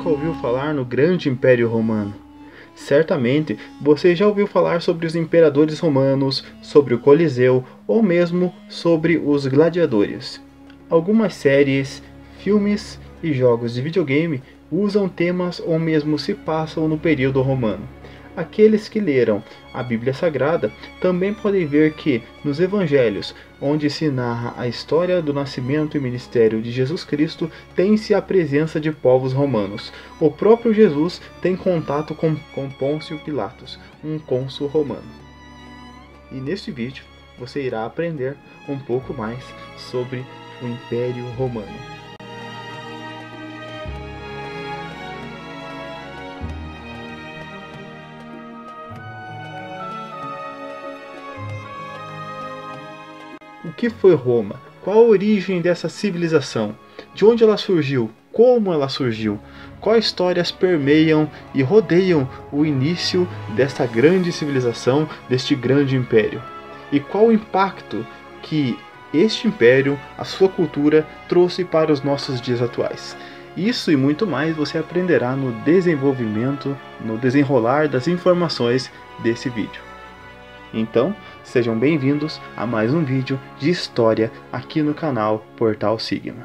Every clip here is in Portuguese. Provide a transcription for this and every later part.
nunca ouviu falar no Grande Império Romano? Certamente você já ouviu falar sobre os imperadores romanos, sobre o Coliseu ou mesmo sobre os gladiadores. Algumas séries, filmes e jogos de videogame usam temas ou mesmo se passam no período romano. Aqueles que leram a Bíblia Sagrada também podem ver que, nos Evangelhos, onde se narra a história do nascimento e ministério de Jesus Cristo, tem-se a presença de povos romanos. O próprio Jesus tem contato com Pôncio Pilatos, um cônsul romano. E neste vídeo você irá aprender um pouco mais sobre o Império Romano. O que foi Roma? Qual a origem dessa civilização? De onde ela surgiu? Como ela surgiu? Quais histórias permeiam e rodeiam o início desta grande civilização, deste grande império? E qual o impacto que este império, a sua cultura, trouxe para os nossos dias atuais? Isso e muito mais você aprenderá no desenvolvimento, no desenrolar das informações desse vídeo. Então, sejam bem-vindos a mais um vídeo de história aqui no canal Portal Sigma.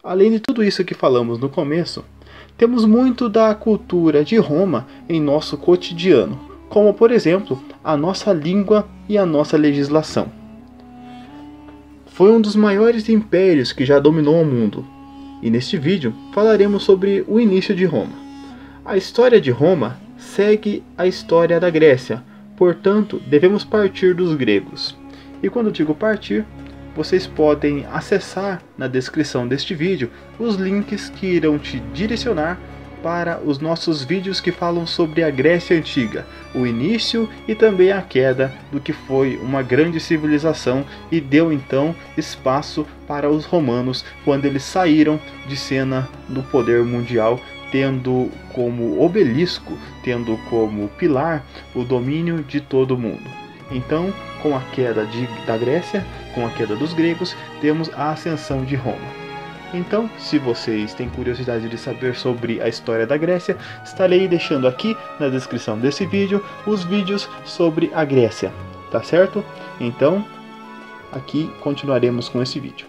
Além de tudo isso que falamos no começo, temos muito da cultura de Roma em nosso cotidiano, como por exemplo, a nossa língua e a nossa legislação. Foi um dos maiores impérios que já dominou o mundo, e neste vídeo falaremos sobre o início de Roma. A história de Roma segue a história da Grécia, portanto devemos partir dos gregos. E quando digo partir, vocês podem acessar na descrição deste vídeo os links que irão te direcionar para os nossos vídeos que falam sobre a Grécia Antiga, o início e também a queda do que foi uma grande civilização e deu então espaço para os romanos quando eles saíram de cena do poder mundial, tendo como obelisco, tendo como pilar o domínio de todo o mundo. Então, com a queda da Grécia, com a queda dos gregos, temos a ascensão de Roma. Então, se vocês têm curiosidade de saber sobre a história da Grécia, estarei deixando aqui na descrição desse vídeo os vídeos sobre a Grécia, tá certo? Então, aqui continuaremos com esse vídeo.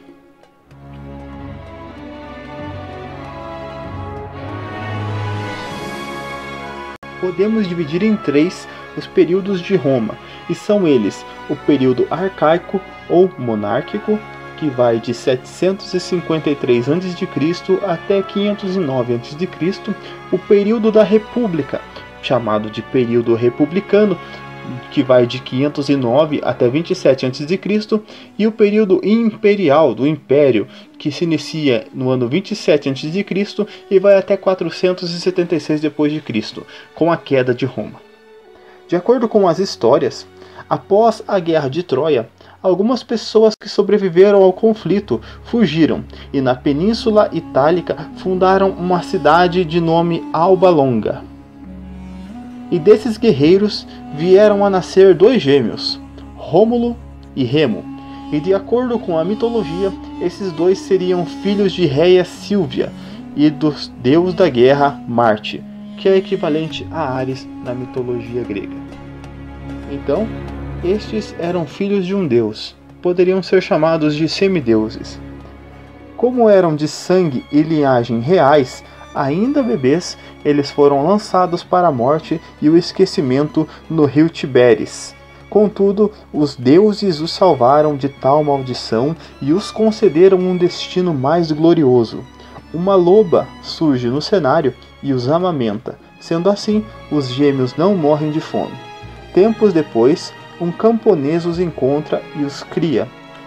Podemos dividir em três os períodos de Roma, e são eles o período arcaico ou monárquico, que vai de 753 a.C. até 509 a.C., o período da República, chamado de período republicano, que vai de 509 até 27 a.C., e o período imperial do Império, que se inicia no ano 27 a.C. e vai até 476 d.C., com a queda de Roma. De acordo com as histórias, após a Guerra de Troia, algumas pessoas que sobreviveram ao conflito fugiram e na Península Itálica fundaram uma cidade de nome Alba Longa. E desses guerreiros vieram a nascer dois gêmeos, Rômulo e Remo, e de acordo com a mitologia, esses dois seriam filhos de Réia Sílvia e do deus da guerra Marte, que é equivalente a Ares na mitologia grega. Então, estes eram filhos de um deus, poderiam ser chamados de semideuses. Como eram de sangue e linhagem reais, ainda bebês, eles foram lançados para a morte e o esquecimento no rio Tiberes. Contudo, os deuses os salvaram de tal maldição e os concederam um destino mais glorioso. Uma loba surge no cenário e os amamenta. Sendo assim, os gêmeos não morrem de fome. Tempos depois, um camponês os encontra e os cria.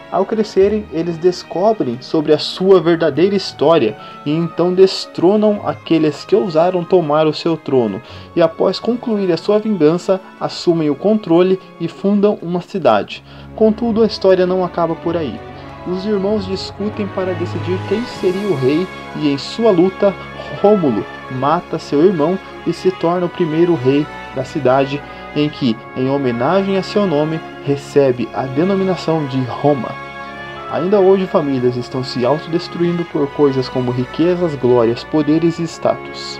Ao crescerem, eles descobrem sobre a sua verdadeira história e então destronam aqueles que ousaram tomar o seu trono, e após concluir a sua vingança, assumem o controle e fundam uma cidade. Contudo, a história não acaba por aí. os irmãos discutem para decidir quem seria o rei e em sua luta, Rômulo mata seu irmão e se torna o primeiro rei da cidade, em que, em homenagem a seu nome, recebe a denominação de Roma. Ainda hoje famílias estão se autodestruindo por coisas como riquezas, glórias, poderes e status.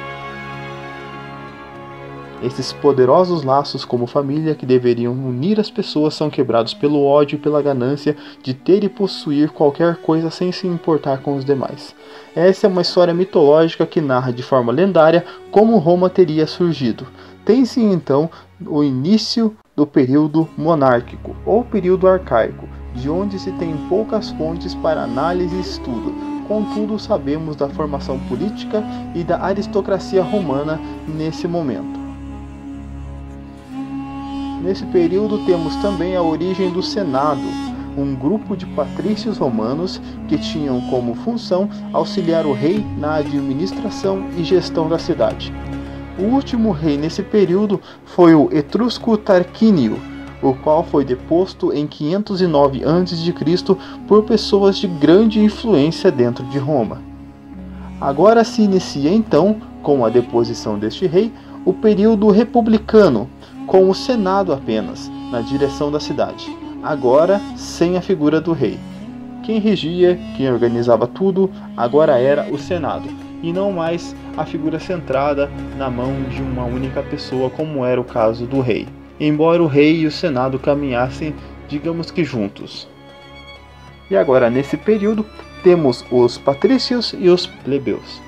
Esses poderosos laços como família que deveriam unir as pessoas são quebrados pelo ódio e pela ganância de ter e possuir qualquer coisa sem se importar com os demais. Essa é uma história mitológica que narra de forma lendária como Roma teria surgido. Tem-se então o início do período monárquico ou período arcaico, de onde se tem poucas fontes para análise e estudo. Contudo, sabemos da formação política e da aristocracia romana nesse momento. Nesse período temos também a origem do Senado, um grupo de patrícios romanos que tinham como função auxiliar o rei na administração e gestão da cidade. O último rei nesse período foi o etrusco Tarquínio, o qual foi deposto em 509 a.C. por pessoas de grande influência dentro de Roma. Agora se inicia então, com a deposição deste rei, o período republicano, com o Senado apenas, na direção da cidade, agora sem a figura do rei. Quem regia, quem organizava tudo, agora era o Senado, e não mais a figura centrada na mão de uma única pessoa, como era o caso do rei. Embora o rei e o Senado caminhassem, digamos que juntos. E agora, nesse período, temos os patrícios e os plebeus.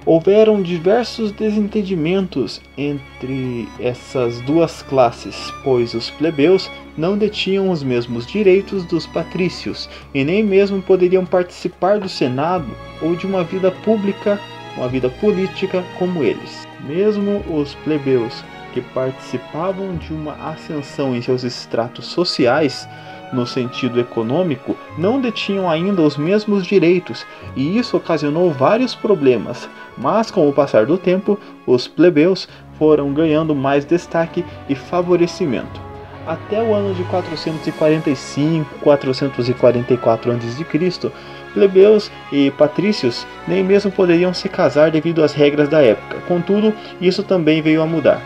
Houveram diversos desentendimentos entre essas duas classes, pois os plebeus não detinham os mesmos direitos dos patrícios e nem mesmo poderiam participar do Senado ou de uma vida pública, uma vida política como eles. Mesmo os plebeus que participavam de uma ascensão em seus estratos sociais, no sentido econômico, não detinham ainda os mesmos direitos, e isso ocasionou vários problemas, mas com o passar do tempo, os plebeus foram ganhando mais destaque e favorecimento. Até o ano de 445-444 a.C., plebeus e patrícios nem mesmo poderiam se casar devido às regras da época. Contudo, isso também veio a mudar.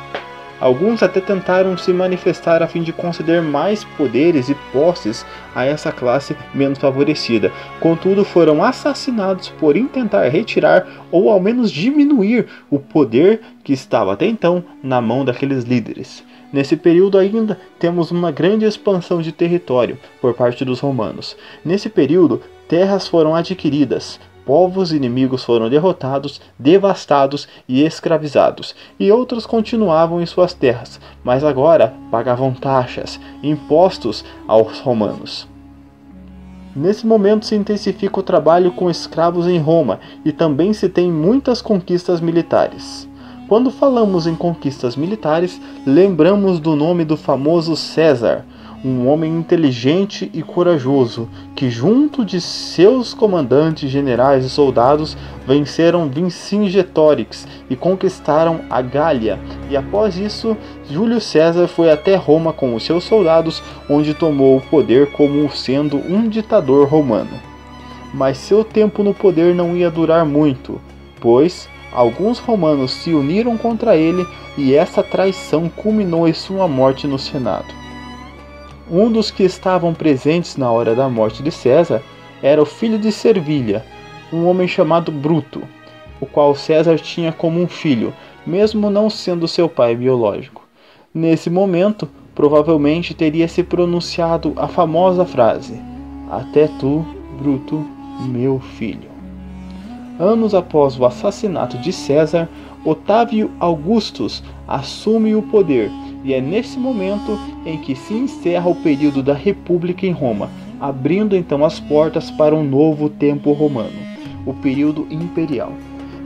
Alguns até tentaram se manifestar a fim de conceder mais poderes e posses a essa classe menos favorecida. Contudo, foram assassinados por intentar retirar ou ao menos diminuir o poder que estava até então na mão daqueles líderes. Nesse período ainda temos uma grande expansão de território por parte dos romanos. Nesse período, terras foram adquiridas, povos inimigos foram derrotados, devastados e escravizados, e outros continuavam em suas terras, mas agora pagavam taxas, impostos aos romanos. Nesse momento se intensifica o trabalho com escravos em Roma e também se tem muitas conquistas militares. Quando falamos em conquistas militares, lembramos do nome do famoso César, um homem inteligente e corajoso, que junto de seus comandantes, generais e soldados, venceram Vercingetorix e conquistaram a Gália, e após isso, Júlio César foi até Roma com os seus soldados, onde tomou o poder como sendo um ditador romano. Mas seu tempo no poder não ia durar muito, pois alguns romanos se uniram contra ele e essa traição culminou em sua morte no Senado. Um dos que estavam presentes na hora da morte de César era o filho de Servilha, um homem chamado Bruto, o qual César tinha como um filho, mesmo não sendo seu pai biológico. Nesse momento, provavelmente teria se pronunciado a famosa frase: "Até tu, Bruto, meu filho". Anos após o assassinato de César, Otávio Augustus assume o poder, e é nesse momento em que se encerra o período da República em Roma, abrindo então as portas para um novo tempo romano, o período imperial.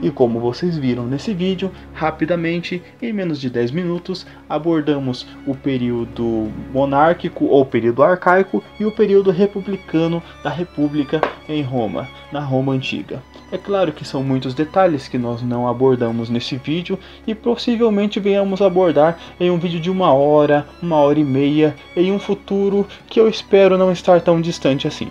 E como vocês viram nesse vídeo, rapidamente, em menos de 10 minutos, abordamos o período monárquico ou período arcaico e o período republicano da República em Roma, na Roma Antiga. É claro que são muitos detalhes que nós não abordamos nesse vídeo e possivelmente venhamos abordar em um vídeo de 1 hora, 1 hora e meia, em um futuro que eu espero não estar tão distante assim.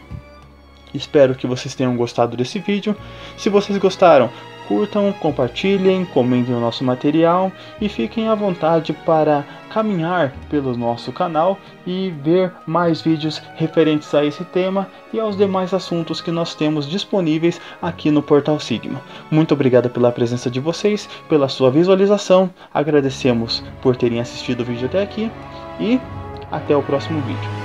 Espero que vocês tenham gostado desse vídeo. Se vocês gostaram, curtam, compartilhem, comentem o nosso material e fiquem à vontade para caminhar pelo nosso canal e ver mais vídeos referentes a esse tema e aos demais assuntos que nós temos disponíveis aqui no Portal Sigma. Muito obrigado pela presença de vocês, pela sua visualização, agradecemos por terem assistido o vídeo até aqui e até o próximo vídeo.